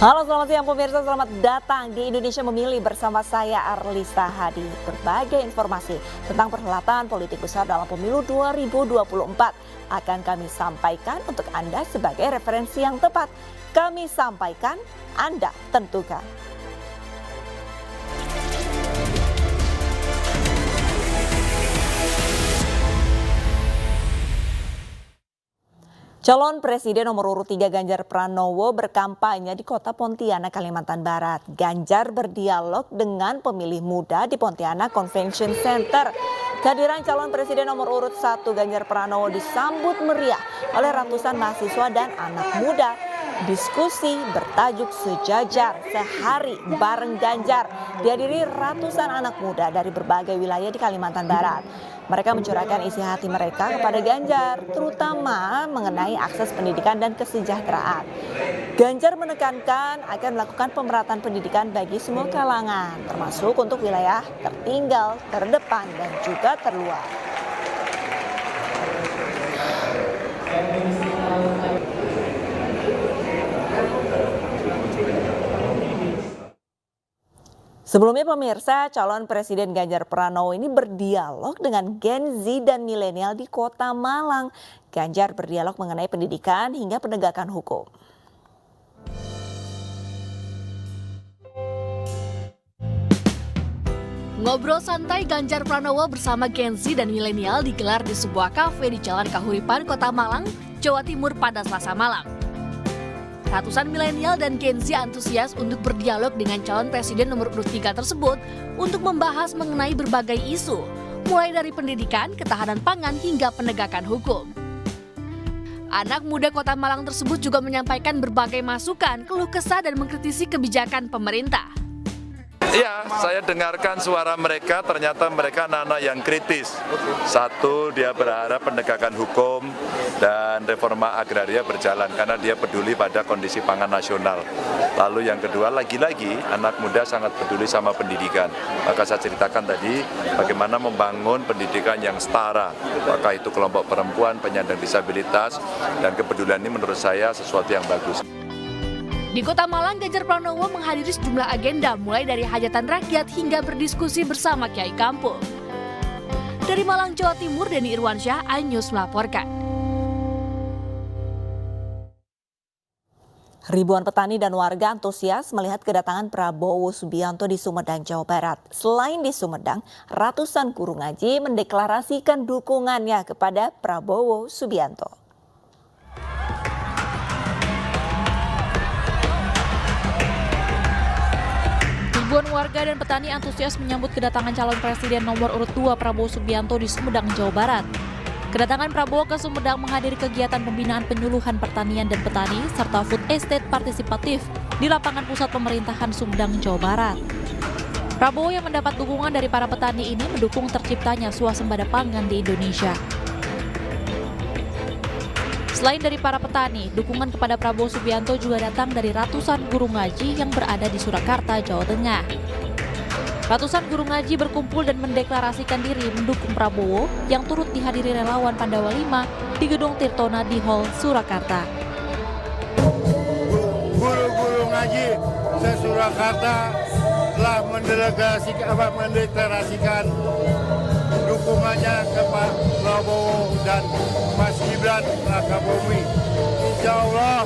Halo, selamat siang pemirsa, selamat datang di Indonesia Memilih bersama saya Arlista Hadi. Berbagai informasi tentang perhelatan politik besar dalam pemilu 2024 akan kami sampaikan untuk Anda sebagai referensi yang tepat. Kami sampaikan, Anda tentukan. Calon Presiden nomor urut 3 Ganjar Pranowo berkampanye di kota Pontianak, Kalimantan Barat. Ganjar berdialog dengan pemilih muda di Pontianak Convention Center. Kehadiran calon Presiden nomor urut 1 Ganjar Pranowo disambut meriah oleh ratusan mahasiswa dan anak muda. Diskusi bertajuk Sejajar Sehari Bareng Ganjar dihadiri ratusan anak muda dari berbagai wilayah di Kalimantan Barat. Mereka mencurahkan isi hati mereka kepada Ganjar, terutama mengenai akses pendidikan dan kesejahteraan. Ganjar menekankan akan melakukan pemerataan pendidikan bagi semua kalangan, termasuk untuk wilayah tertinggal, terdepan, dan juga terluar. Sebelumnya pemirsa, calon Presiden Ganjar Pranowo ini berdialog dengan Gen Z dan milenial di Kota Malang. Ganjar berdialog mengenai pendidikan hingga penegakan hukum. Ngobrol santai Ganjar Pranowo bersama Gen Z dan milenial digelar di sebuah kafe di Jalan Kahuripan, Kota Malang, Jawa Timur pada Selasa malam. Ratusan milenial dan Gen Z antusias untuk berdialog dengan calon presiden nomor urut 3 tersebut untuk membahas mengenai berbagai isu, mulai dari pendidikan, ketahanan pangan hingga penegakan hukum. Anak muda Kota Malang tersebut juga menyampaikan berbagai masukan, keluh kesah dan mengkritisi kebijakan pemerintah. Iya, saya dengarkan suara mereka, ternyata mereka anak-anak yang kritis. Satu, dia berharap penegakan hukum dan reforma agraria berjalan karena dia peduli pada kondisi pangan nasional. Lalu yang kedua, lagi-lagi anak muda sangat peduli sama pendidikan. Maka saya ceritakan tadi bagaimana membangun pendidikan yang setara. Maka itu kelompok perempuan, penyandang disabilitas, dan kepedulian ini menurut saya sesuatu yang bagus. Di Kota Malang, Ganjar Pranowo menghadiri sejumlah agenda mulai dari hajatan rakyat hingga berdiskusi bersama Kiai Kampung. Dari Malang, Jawa Timur, Denny Irwansyah, iNews melaporkan. Ribuan petani dan warga antusias melihat kedatangan Prabowo Subianto di Sumedang, Jawa Barat. Selain di Sumedang, ratusan guru ngaji mendeklarasikan dukungannya kepada Prabowo Subianto. Ribuan warga dan petani antusias menyambut kedatangan calon presiden nomor urut 2 Prabowo Subianto di Sumedang, Jawa Barat. Kedatangan Prabowo ke Sumedang menghadiri kegiatan pembinaan penyuluhan pertanian dan petani serta food estate partisipatif di lapangan pusat pemerintahan Sumedang, Jawa Barat. Prabowo yang mendapat dukungan dari para petani ini mendukung terciptanya swasembada pangan di Indonesia. Selain dari para petani, dukungan kepada Prabowo Subianto juga datang dari ratusan guru ngaji yang berada di Surakarta, Jawa Tengah. Ratusan guru ngaji berkumpul dan mendeklarasikan diri mendukung Prabowo yang turut dihadiri relawan Pandawa 5 di Gedung Tirtona di Hall Surakarta. Guru-guru ngaji se-Surakarta telah mendeklarasikan dukungannya ke Pak Prabowo dan Mas Gibran Rakabumi. Insya Allah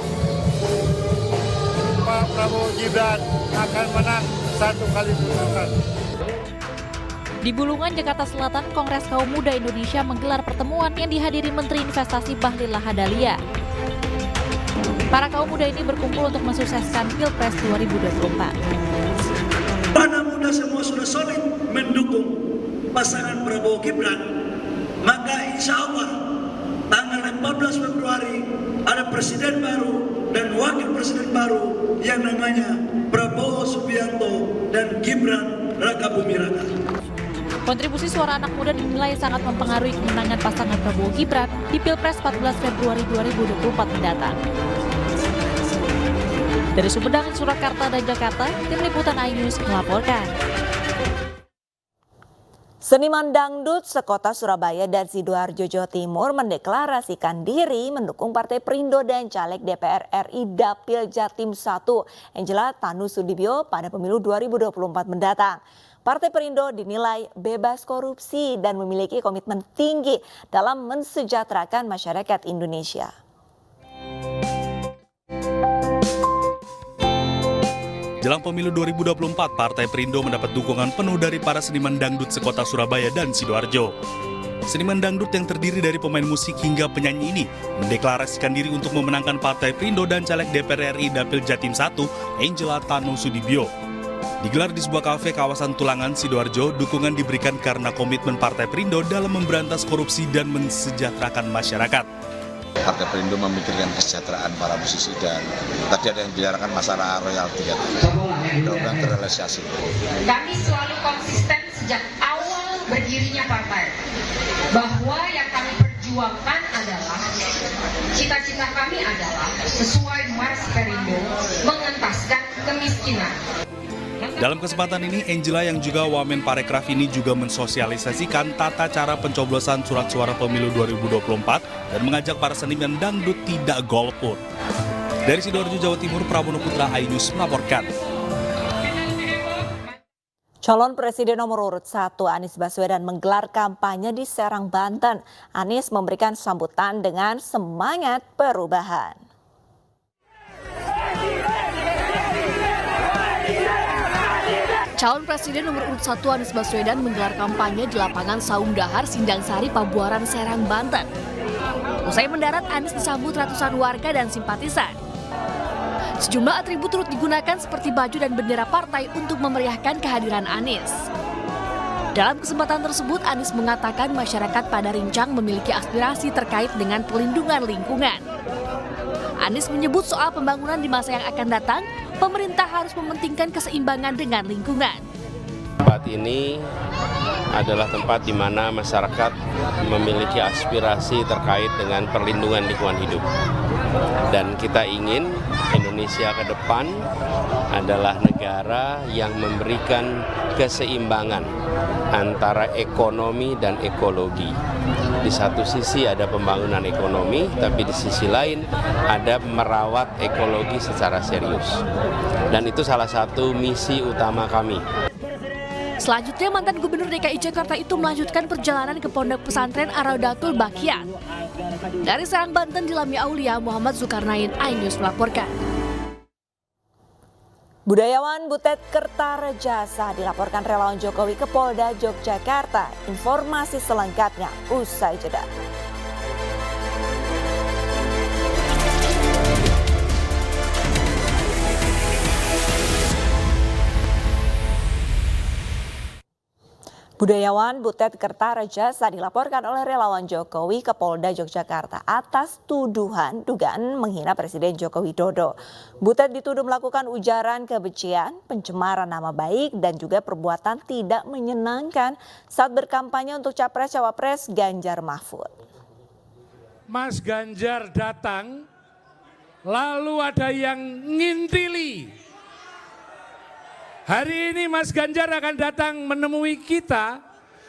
Pak Prabowo Gibran akan menang 1 kali putaran. Di Bulungan, Jakarta Selatan, Kongres Kaum Muda Indonesia menggelar pertemuan yang dihadiri Menteri Investasi Bahlil Lahadalia. Para kaum muda ini berkumpul untuk mensukseskan Pilpres 2024. Anak muda semua sudah solid mendukung pasangan Prabowo Gibran, maka insya Allah tanggal 14 Februari ada presiden baru dan wakil presiden baru yang namanya Prabowo Subianto dan Gibran Rakabumi Raka. Kontribusi suara anak muda dinilai sangat mempengaruhi kemenangan pasangan Prabowo Gibran di Pilpres 14 Februari 2024 mendatang. Dari Sumedang, Surakarta, dan Jakarta, tim liputan iNews melaporkan. Seniman dangdut sekota Surabaya dan Sidoarjo, Jawa Timur mendeklarasikan diri mendukung Partai Perindo dan caleg DPR RI Dapil Jatim 1 Angela Tanusudibio pada pemilu 2024 mendatang. Partai Perindo dinilai bebas korupsi dan memiliki komitmen tinggi dalam mensejahterakan masyarakat Indonesia. Jelang pemilu 2024, Partai Perindo mendapat dukungan penuh dari para seniman dangdut sekota Surabaya dan Sidoarjo. Seniman dangdut yang terdiri dari pemain musik hingga penyanyi ini mendeklarasikan diri untuk memenangkan Partai Perindo dan caleg DPR RI Dapil Jatim 1 Angela Tanusudibio. Digelar di sebuah kafe kawasan Tulangan, Sidoarjo, dukungan diberikan karena komitmen Partai Perindo dalam memberantas korupsi dan mensejahterakan masyarakat. Partai Perindo memikirkan kesejahteraan para musisi dan tadi ada yang bicarakan masalah royalti. Mudah-mudahan terrealisasi. Kami selalu konsisten sejak awal berdirinya partai bahwa yang kami perjuangkan adalah cita-cita kami adalah sesuai Mars Perindo mengentaskan kemiskinan. Dalam kesempatan ini, Angela yang juga Wamen Parekraf ini juga mensosialisasikan tata cara pencoblosan surat suara pemilu 2024 dan mengajak para seniman dangdut tidak golput. Dari Sidoarjo, Jawa Timur, Pramono Putra, iNews melaporkan. Calon Presiden nomor urut 1 Anies Baswedan menggelar kampanye di Serang, Banten. Anies memberikan sambutan dengan semangat perubahan. Calon Presiden nomor urut 1 Anies Baswedan menggelar kampanye di lapangan Saung Dahar, Sindang Sari, Pabuaran, Serang, Banten. Usai mendarat, Anies disambut ratusan warga dan simpatisan. Sejumlah atribut turut digunakan seperti baju dan bendera partai untuk memeriahkan kehadiran Anies. Dalam kesempatan tersebut, Anies mengatakan masyarakat pada Rincang memiliki aspirasi terkait dengan pelindungan lingkungan. Anies menyebut soal pembangunan di masa yang akan datang, pemerintah harus mementingkan keseimbangan dengan lingkungan. Tempat ini adalah tempat di mana masyarakat memiliki aspirasi terkait dengan perlindungan lingkungan hidup. Dan kita ingin Indonesia ke depan adalah negara yang memberikan keseimbangan antara ekonomi dan ekologi. Di satu sisi ada pembangunan ekonomi, tapi di sisi lain ada merawat ekologi secara serius. Dan itu salah satu misi utama kami. Selanjutnya, mantan Gubernur DKI Jakarta itu melanjutkan perjalanan ke Pondok Pesantren Ar-Raudatul Baqiyah. Dari Serang, Banten, Dilami Aulia, Muhammad Zulkarnain, iNews melaporkan. Budayawan Butet Kertarejasa dilaporkan relawan Jokowi ke Polda Yogyakarta. Informasi selengkapnya usai jeda. Budayawan Butet Kertarejasa dilaporkan oleh relawan Jokowi ke Polda Yogyakarta atas tuduhan dugaan menghina Presiden Joko Widodo. Butet dituduh melakukan ujaran kebencian, pencemaran nama baik, dan juga perbuatan tidak menyenangkan saat berkampanye untuk Capres-Cawapres Ganjar Mahfud. Mas Ganjar datang, lalu ada yang ngintili. Hari ini Mas Ganjar akan datang menemui kita.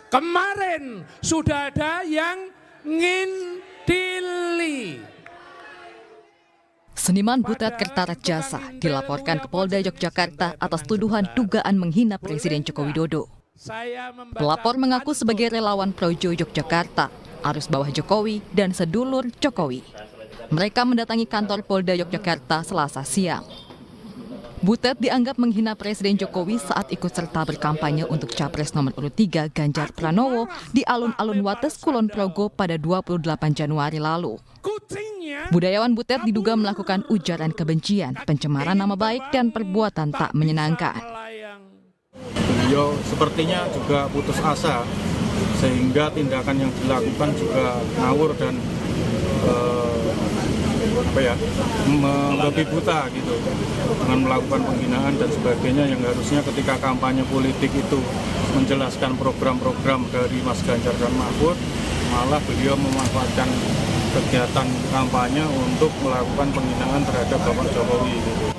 Kemarin sudah ada yang ngintili. Seniman Butet Kertarejasa dilaporkan ke Polda Yogyakarta atas tuduhan dugaan menghina Presiden Joko Widodo. Pelapor mengaku sebagai relawan Projo Yogyakarta, arus bawah Jokowi dan sedulur Jokowi. Mereka mendatangi kantor Polda Yogyakarta Selasa siang. Butet dianggap menghina Presiden Jokowi saat ikut serta berkampanye untuk Capres nomor urut 3 Ganjar Pranowo di alun-alun Wates, Kulon Progo pada 28 Januari lalu. Budayawan Butet diduga melakukan ujaran kebencian, pencemaran nama baik, dan perbuatan tak menyenangkan. Beliau sepertinya juga putus asa, sehingga tindakan yang dilakukan juga ngawur dan lebih buta gitu, dengan melakukan penghinaan dan sebagainya yang harusnya ketika kampanye politik itu menjelaskan program-program dari Mas Ganjar dan Mahfud, malah beliau memanfaatkan kegiatan kampanye untuk melakukan penghinaan terhadap Bapak Jokowi gitu.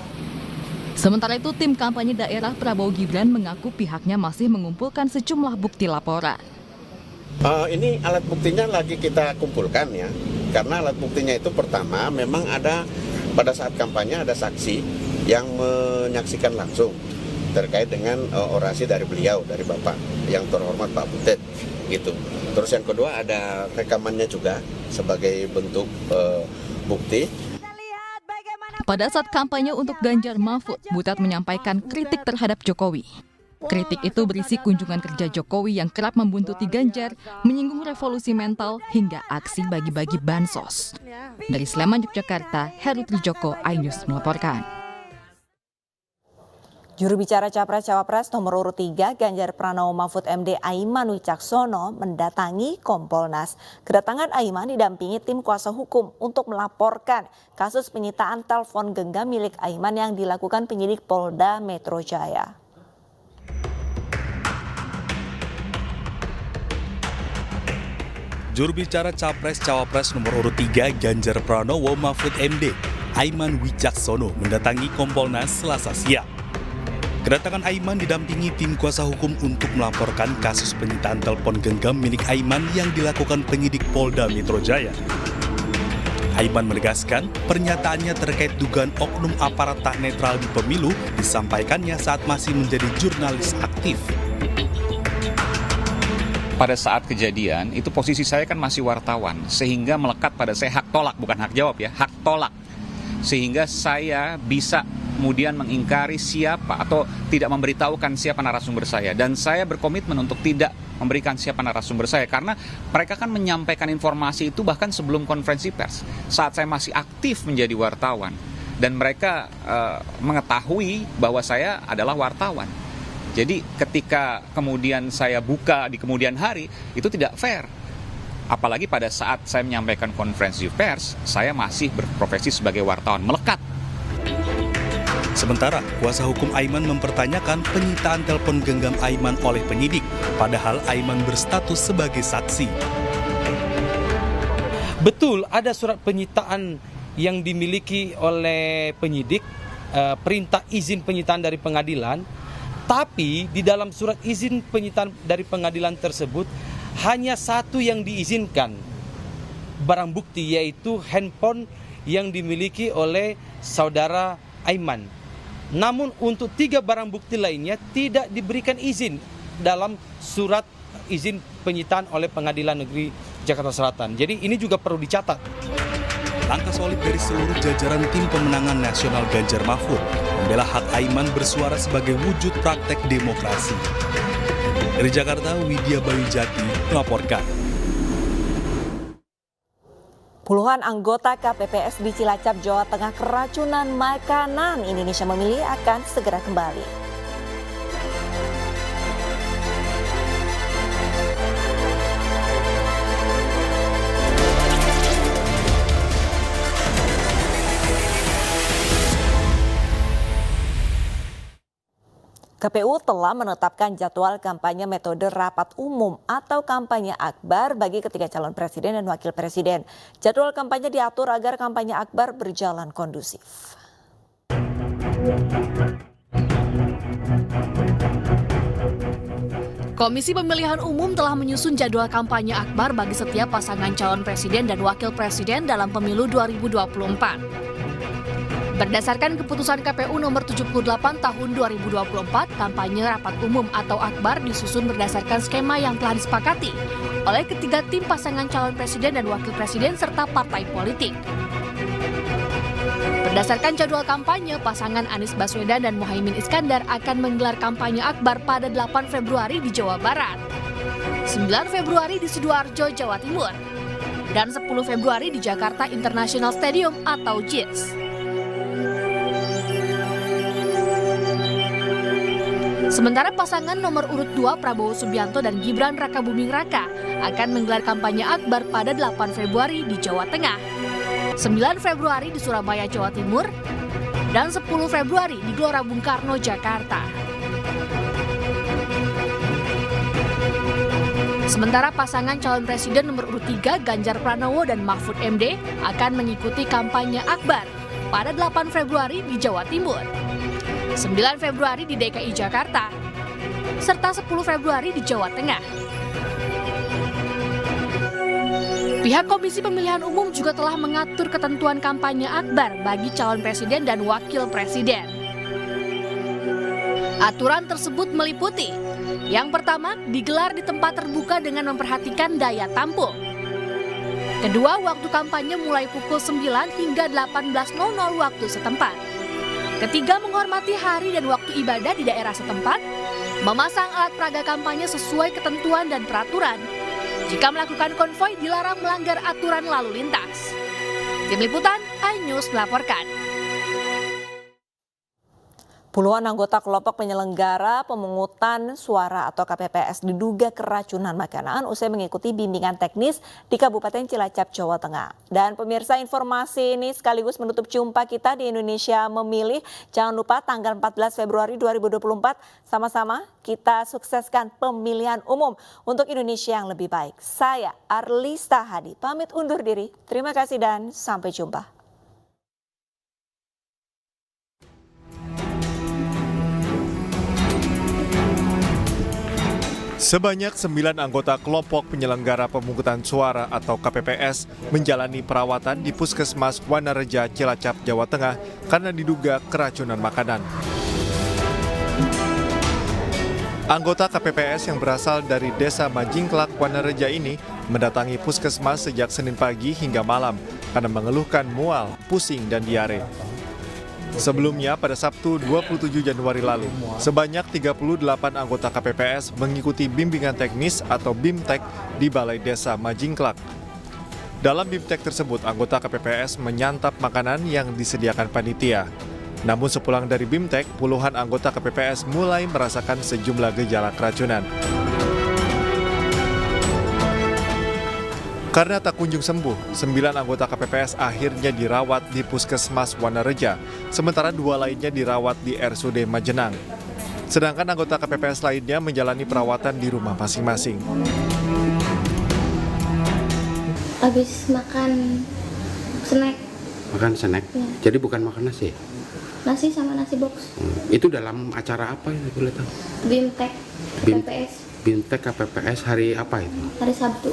Sementara itu, tim kampanye daerah Prabowo Gibran mengaku pihaknya masih mengumpulkan sejumlah bukti laporan. Ini alat buktinya lagi kita kumpulkan ya, karena alat buktinya itu pertama memang ada pada saat kampanye ada saksi yang menyaksikan langsung terkait dengan orasi dari beliau, dari Bapak yang terhormat Pak Butet gitu. Terus yang kedua ada rekamannya juga sebagai bentuk bukti. Pada saat kampanye untuk Ganjar Mahfud, Butet menyampaikan kritik terhadap Jokowi. Kritik itu berisi kunjungan kerja Jokowi yang kerap membuntuti Ganjar, menyinggung revolusi mental hingga aksi bagi-bagi bansos. Dari Sleman, Yogyakarta, Heru Trijoko, iNews melaporkan. Juru bicara Capres-Cawapres nomor urut 3 Ganjar Pranowo Mahfud MD Aiman Wicaksono mendatangi Kompolnas. Kedatangan Aiman didampingi tim kuasa hukum untuk melaporkan kasus penyitaan telepon genggam milik Aiman yang dilakukan penyidik Polda Metro Jaya. Juru bicara Capres-Cawapres nomor urut 3 Ganjar Pranowo Mahfud MD Aiman Wicaksono mendatangi Kompolnas Selasa siang. Kedatangan Aiman didampingi tim kuasa hukum untuk melaporkan kasus penyitaan telepon genggam milik Aiman yang dilakukan penyidik Polda Metro Jaya. Aiman menegaskan pernyataannya terkait dugaan oknum aparat tak netral di pemilu disampaikannya saat masih menjadi jurnalis aktif. Pada saat kejadian, itu posisi saya kan masih wartawan, sehingga melekat pada saya hak tolak, bukan hak jawab ya, hak tolak. Sehingga saya bisa kemudian mengingkari siapa atau tidak memberitahukan siapa narasumber saya. Dan saya berkomitmen untuk tidak memberikan siapa narasumber saya. Karena mereka kan menyampaikan informasi itu bahkan sebelum konferensi pers. Saat saya masih aktif menjadi wartawan. Dan mereka mengetahui bahwa saya adalah wartawan. Jadi ketika kemudian saya buka di kemudian hari, itu tidak fair. Apalagi pada saat saya menyampaikan konferensi pers, saya masih berprofesi sebagai wartawan, melekat. Sementara, kuasa hukum Aiman mempertanyakan penyitaan telepon genggam Aiman oleh penyidik, padahal Aiman berstatus sebagai saksi. Betul, ada surat penyitaan yang dimiliki oleh penyidik, perintah izin penyitaan dari pengadilan, tapi di dalam surat izin penyitaan dari pengadilan tersebut, hanya satu yang diizinkan, barang bukti, yaitu handphone yang dimiliki oleh saudara Aiman. Namun untuk 3 barang bukti lainnya tidak diberikan izin dalam surat izin penyitaan oleh Pengadilan Negeri Jakarta Selatan. Jadi ini juga perlu dicatat. Langkah solid dari seluruh jajaran tim pemenangan nasional Ganjar Mahfud membela hak Aiman bersuara sebagai wujud praktek demokrasi. Dari Jakarta, Widya Bayujati melaporkan. Puluhan anggota KPPS di Cilacap, Jawa Tengah keracunan makanan. Indonesia Memilih akan segera kembali. KPU telah menetapkan jadwal kampanye metode rapat umum atau kampanye akbar bagi ketiga calon presiden dan wakil presiden. Jadwal kampanye diatur agar kampanye akbar berjalan kondusif. Komisi Pemilihan Umum telah menyusun jadwal kampanye akbar bagi setiap pasangan calon presiden dan wakil presiden dalam pemilu 2024. Berdasarkan keputusan KPU nomor 78 tahun 2024, kampanye rapat umum atau akbar disusun berdasarkan skema yang telah disepakati oleh ketiga tim pasangan calon presiden dan wakil presiden serta partai politik. Berdasarkan jadwal kampanye, pasangan Anies Baswedan dan Muhaimin Iskandar akan menggelar kampanye akbar pada 8 Februari di Jawa Barat, 9 Februari di Sidoarjo, Jawa Timur, dan 10 Februari di Jakarta International Stadium atau JIS. Sementara pasangan nomor urut 2 Prabowo Subianto dan Gibran Rakabuming Raka akan menggelar kampanye akbar pada 8 Februari di Jawa Tengah, 9 Februari di Surabaya, Jawa Timur, dan 10 Februari di Gelora Bung Karno, Jakarta. Sementara pasangan calon presiden nomor urut 3 Ganjar Pranowo dan Mahfud MD akan mengikuti kampanye akbar pada 8 Februari di Jawa Timur, 9 Februari di DKI Jakarta, serta 10 Februari di Jawa Tengah. Pihak Komisi Pemilihan Umum juga telah mengatur ketentuan kampanye akbar bagi calon presiden dan wakil presiden. Aturan tersebut meliputi: yang pertama, digelar di tempat terbuka dengan memperhatikan daya tampung. Kedua, waktu kampanye mulai pukul 9 hingga 18.00 waktu setempat. Ketiga, menghormati hari dan waktu ibadah di daerah setempat, memasang alat peraga kampanye sesuai ketentuan dan peraturan. Jika melakukan konvoi, dilarang melanggar aturan lalu lintas. Tim Liputan, iNews melaporkan. Puluhan anggota kelompok penyelenggara pemungutan suara atau KPPS diduga keracunan makanan usai mengikuti bimbingan teknis di Kabupaten Cilacap, Jawa Tengah. Dan pemirsa, informasi ini sekaligus menutup jumpa kita di Indonesia Memilih. Jangan lupa tanggal 14 Februari 2024 sama-sama kita sukseskan pemilihan umum untuk Indonesia yang lebih baik. Saya Arlista Hadi pamit undur diri. Terima kasih dan sampai jumpa. Sebanyak 9 anggota kelompok penyelenggara pemungutan suara atau KPPS menjalani perawatan di Puskesmas Wanareja, Cilacap, Jawa Tengah karena diduga keracunan makanan. Anggota KPPS yang berasal dari Desa Majingklak, Wanareja ini mendatangi Puskesmas sejak Senin pagi hingga malam karena mengeluhkan mual, pusing, dan diare. Sebelumnya, pada Sabtu 27 Januari lalu, sebanyak 38 anggota KPPS mengikuti bimbingan teknis atau BIMTEK di Balai Desa Majingklak. Dalam BIMTEK tersebut, anggota KPPS menyantap makanan yang disediakan panitia. Namun sepulang dari BIMTEK, puluhan anggota KPPS mulai merasakan sejumlah gejala keracunan. Karena tak kunjung sembuh, 9 anggota KPPS akhirnya dirawat di Puskesmas Wanareja, sementara 2 lainnya dirawat di RSUD Majenang. Sedangkan anggota KPPS lainnya menjalani perawatan di rumah masing-masing. Habis makan snack. Makan snack? Ya. Jadi bukan makan nasi? Nasi sama nasi box. Itu dalam acara apa ya, boleh tahu? BIMTEK KPPS. BIMTEK KPPS hari apa itu? Hari Sabtu.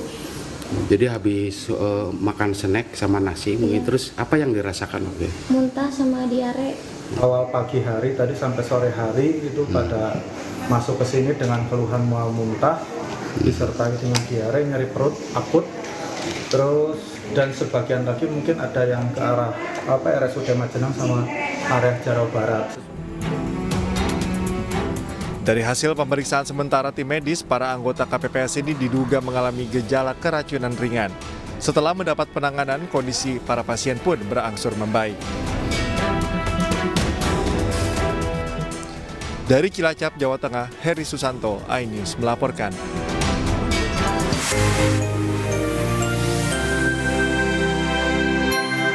Jadi habis makan snack sama nasi, mungkin terus apa yang dirasakan waktu itu? Muntah sama diare. Awal pagi hari tadi sampai sore hari itu pada masuk ke sini dengan keluhan mual muntah, disertai dengan diare, nyeri perut akut, terus dan sebagian lagi mungkin ada yang ke arah RSUD Majenang sama area Jawa Barat. Dari hasil pemeriksaan sementara tim medis, para anggota KPPS ini diduga mengalami gejala keracunan ringan. Setelah mendapat penanganan, kondisi para pasien pun berangsur membaik. Dari Cilacap, Jawa Tengah, Heri Susanto, iNews melaporkan.